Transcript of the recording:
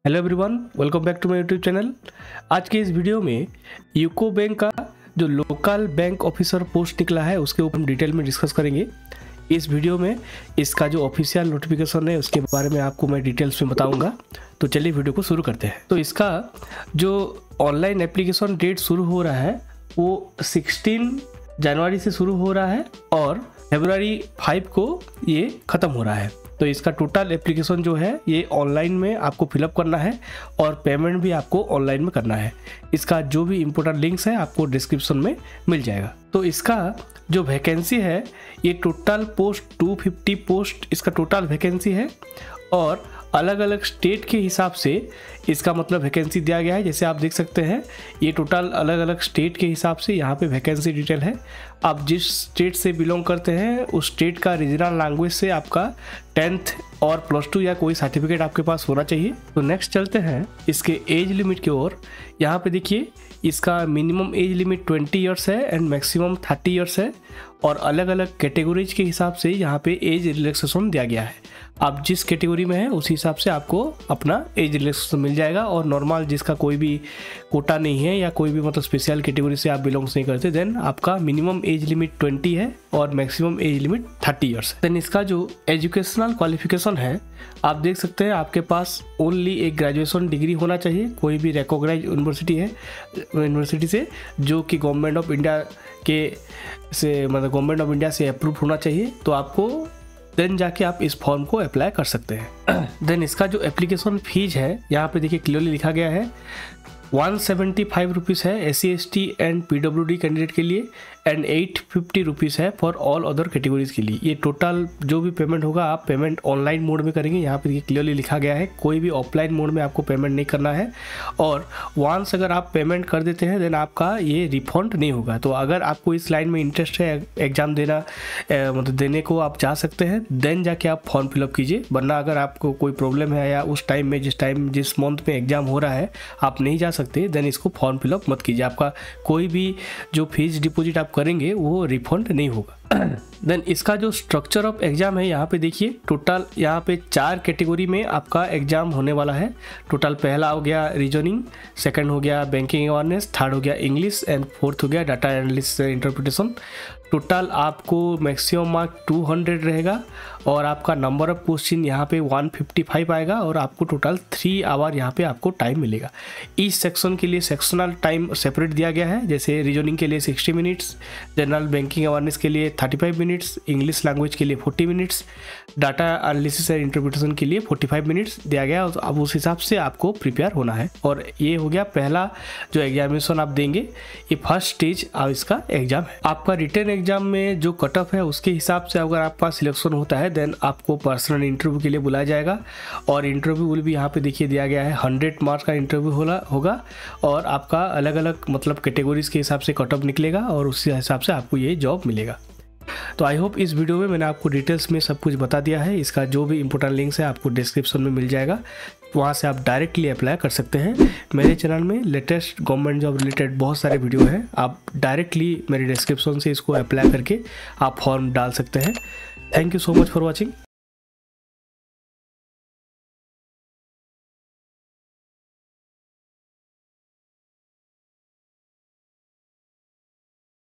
Hello everyone, welcome back to my YouTube channel. आज के इस वीडियो में यूको बैंक का जो लोकल बैंक ऑफिसर पोस्ट निकला है उसके ऊपर हम डिटेल में डिस्कस करेंगे। इस वीडियो में इसका जो ऑफिशियल नोटिफिकेशन है उसके बारे में आपको मैं डिटेल्स में बताऊंगा। तो चलिए वीडियो को शुरू करते हैं। तो इसका जो ऑनलाइन एप्लीकेशन डेट शुरू हो रहा है वो 16 जनवरी से शुरू हो रहा है और फरवरी 5 को ये ख़त्म हो रहा है। तो इसका टोटल एप्लीकेशन जो है ये ऑनलाइन में आपको फिलअप करना है और पेमेंट भी आपको ऑनलाइन में करना है। इसका जो भी इम्पोर्टेंट लिंक्स है आपको डिस्क्रिप्शन में मिल जाएगा। तो इसका जो वैकेंसी है ये टोटल पोस्ट 250 पोस्ट इसका टोटल वैकेंसी है और अलग अलग स्टेट के हिसाब से इसका मतलब वैकेंसी दिया गया है। जैसे आप देख सकते हैं ये टोटल अलग अलग स्टेट के हिसाब से यहाँ पे वैकेंसी डिटेल है। आप जिस स्टेट से बिलोंग करते हैं उस स्टेट का रीजनल लैंग्वेज से आपका 10th और +2 या कोई सर्टिफिकेट आपके पास होना चाहिए। तो नेक्स्ट चलते हैं इसके एज लिमिट की ओर। यहाँ पे देखिए इसका मिनिमम एज लिमिट 20 ईयर्स है एंड मैक्सिमम 30 ईयर्स है और अलग अलग कैटेगरीज के हिसाब से यहाँ पे एज रिलैक्सेशन दिया गया है। आप जिस कैटेगरी में हैं उस हिसाब से आपको अपना एज रिलैक्सेशन मिल जाएगा और नॉर्मल जिसका कोई भी कोटा नहीं है या कोई भी मतलब स्पेशल कैटेगरी से आप बिलोंग्स नहीं करते देन आपका मिनिमम एज लिमिट 20 है और मैक्सिमम एज लिमिट 30 ईयर्स है। देन इसका जो एजुकेशनल क्वालिफिकेशन है आप देख सकते हैं आपके पास ओनली एक ग्रेजुएशन डिग्री होना चाहिए। कोई भी रिकॉग्नाइज्ड यूनिवर्सिटी से जो कि गवर्नमेंट ऑफ इंडिया से अप्रूव होना चाहिए। तो आपको देन जाके आप इस फॉर्म को अप्लाई कर सकते हैं। देन इसका जो एप्लीकेशन फीस है यहाँ पे देखिए क्लियरली लिखा गया है 175 रुपीज़ है SC/ST एंड PWD कैंडिडेट के लिए एंड 850 रुपीज़ है फॉर ऑल अदर कैटेगरीज के लिए। ये टोटल जो भी पेमेंट होगा आप पेमेंट ऑनलाइन मोड में करेंगे। यहाँ पे देखिए क्लियरली लिखा गया है कोई भी ऑफलाइन मोड में आपको पेमेंट नहीं करना है और वंस अगर आप पेमेंट कर देते हैं देन आपका ये रिफंड नहीं होगा। तो अगर आपको इस लाइन में इंटरेस्ट है एग्ज़ाम मतलब देने को आप जा सकते हैं देन जाके आप फॉर्म फिलअप कीजिए। वरना अगर आपको कोई प्रॉब्लम है या उस टाइम में जिस मंथ में एग्ज़ाम हो रहा है आप नहीं जा सकते देन इसको फॉर्म फिलअप मत कीजिए। आपका कोई भी जो फीस डिपॉजिट आप करेंगे वो रिफंड नहीं होगा। देन इसका जो स्ट्रक्चर ऑफ एग्जाम है यहाँ पे देखिए टोटल यहाँ पे 4 कैटेगरी में आपका एग्जाम होने वाला है। टोटल पहला हो गया रीजनिंग, सेकंड हो गया बैंकिंग अवेयरनेस, थर्ड हो गया इंग्लिश एंड फोर्थ हो गया डाटा एनालिसिस इंटरप्रिटेशन। टोटल आपको मैक्सिमम मार्क 200 रहेगा और आपका नंबर ऑफ क्वेश्चन यहाँ पे 155 आएगा और आपको टोटल 3 आवर यहाँ पे आपको टाइम मिलेगा। इस सेक्शन के लिए सेक्शनल टाइम सेपरेट दिया गया है। जैसे रीजनिंग के लिए 60 मिनट्स, जनरल बैंकिंग अवेयरनेस के लिए 35 मिनट्स, इंग्लिश लैंग्वेज के लिए 40 minutes, data analysis and interpretation के लिए 45 मिनट्स दिया गया। अब उस हिसाब से आपको प्रिपेयर होना है और ये हो गया पहला जो एग्जामिनेशन आप देंगे, ये फर्स्ट स्टेज इसका एग्जाम है। आपका रिटन एग्जाम में जो कट ऑफ है उसके हिसाब से अगर आपका सिलेक्शन होता है देन आपको पर्सनल इंटरव्यू के लिए बुलाया जाएगा और इंटरव्यू भी यहाँ पे देखिए दिया गया है 100 मार्क्स का इंटरव्यू होगा और आपका अलग अलग मतलब कैटेगरीज के हिसाब से कट ऑफ निकलेगा और उसी हिसाब से आपको ये जॉब मिलेगा। तो आई होप इस वीडियो में मैंने आपको डिटेल्स में सब कुछ बता दिया है। इसका जो भी इंपॉर्टेंट लिंक्स है आपको डिस्क्रिप्शन में मिल जाएगा, वहाँ से आप डायरेक्टली अप्लाई कर सकते हैं। मेरे चैनल में लेटेस्ट गवर्नमेंट जॉब रिलेटेड बहुत सारे वीडियो हैं, आप डायरेक्टली मेरे डिस्क्रिप्शन से इसको अप्लाई करके आप फॉर्म डाल सकते हैं। Thank you so much for watching.